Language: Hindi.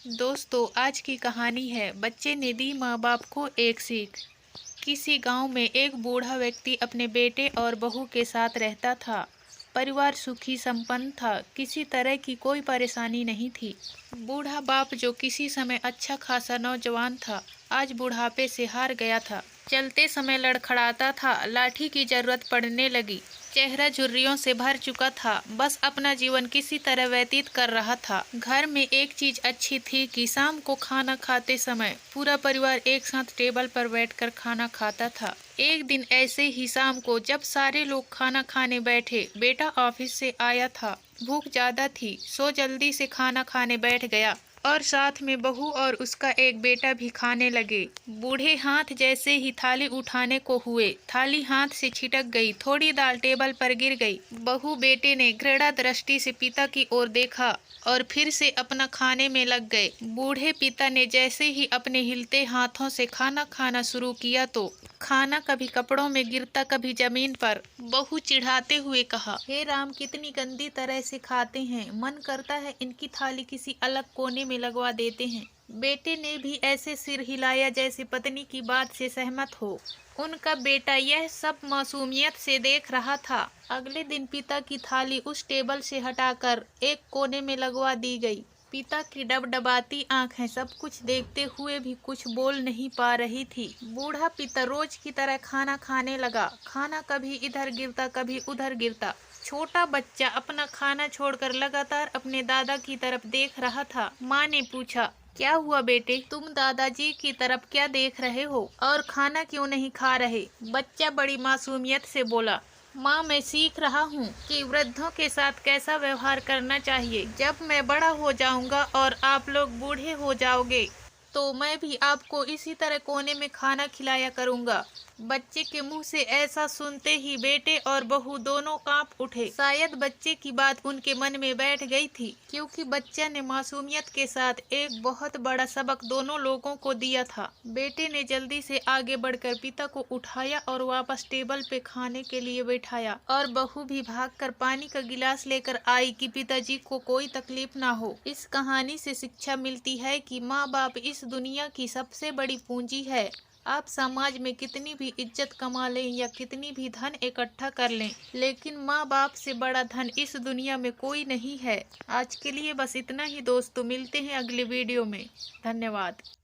दोस्तों, आज की कहानी है बच्चे ने दी माँ बाप को एक सीख। किसी गांव में एक बूढ़ा व्यक्ति अपने बेटे और बहू के साथ रहता था। परिवार सुखी संपन्न था, किसी तरह की कोई परेशानी नहीं थी। बूढ़ा बाप, जो किसी समय अच्छा खासा नौजवान था, आज बुढ़ापे से हार गया था। चलते समय लड़खड़ाता था, लाठी की जरूरत पड़ने लगी। चेहरा झुर्रियों से भर चुका था, बस अपना जीवन किसी तरह व्यतीत कर रहा था। घर में एक चीज अच्छी थी कि शाम को खाना खाते समय पूरा परिवार एक साथ टेबल पर बैठकर खाना खाता था। एक दिन ऐसे ही शाम को जब सारे लोग खाना खाने बैठे, बेटा ऑफिस से आया था। भूख ज्यादा थी, सो जल्दी से खाना खाने बैठ गया और साथ में बहू और उसका एक बेटा भी खाने लगे। बूढ़े हाथ जैसे ही थाली उठाने को हुए, थाली हाथ से छिटक गई, थोड़ी दाल टेबल पर गिर गई। बहू बेटे ने घृणा दृष्टि से पिता की ओर देखा और फिर से अपना खाने में लग गए। बूढ़े पिता ने जैसे ही अपने हिलते हाथों से खाना खाना शुरू किया तो खाना कभी कपड़ों में गिरता, कभी जमीन पर। बहू चिढ़ाते हुए कहा, हे राम, कितनी गंदी तरह से खाते हैं, मन करता है इनकी थाली किसी अलग कोने में लगवा देते हैं। बेटे ने भी ऐसे सिर हिलाया जैसे पत्नी की बात से सहमत हो। उनका बेटा यह सब मासूमियत से देख रहा था। अगले दिन पिता की थाली उस टेबल से हटाकर एक कोने में लगवा दी गई। पिता की डबडबाती आंखें सब कुछ देखते हुए भी कुछ बोल नहीं पा रही थी। बूढ़ा पिता रोज की तरह खाना खाने लगा। खाना कभी इधर गिरता, कभी उधर गिरता। छोटा बच्चा अपना खाना छोड़कर लगातार अपने दादा की तरफ देख रहा था। माँ ने पूछा, क्या हुआ बेटे, तुम दादाजी की तरफ क्या देख रहे हो और खाना क्यों नहीं खा रहे? बच्चा बड़ी मासूमियत से बोला, माँ, मैं सीख रहा हूँ कि वृद्धों के साथ कैसा व्यवहार करना चाहिए। जब मैं बड़ा हो जाऊंगा और आप लोग बूढ़े हो जाओगे तो मैं भी आपको इसी तरह कोने में खाना खिलाया करूंगा। बच्चे के मुंह से ऐसा सुनते ही बेटे और बहू दोनों कांप उठे। शायद बच्चे की बात उनके मन में बैठ गई थी, क्योंकि बच्चा ने मासूमियत के साथ एक बहुत बड़ा सबक दोनों लोगों को दिया था। बेटे ने जल्दी से आगे बढ़कर पिता को उठाया और वापस टेबल पे खाने के लिए बैठाया, और बहू भी भागकर पानी का गिलास लेकर आई कि पिताजी को कोई तकलीफ ना हो। इस कहानी से शिक्षा मिलती है कि माँ बाप इस दुनिया की सबसे बड़ी पूंजी है। आप समाज में कितनी भी इज्जत कमा लें या कितनी भी धन इकट्ठा कर लें, लेकिन माँ बाप से बड़ा धन इस दुनिया में कोई नहीं है। आज के लिए बस इतना ही दोस्तों, मिलते हैं अगले वीडियो में। धन्यवाद।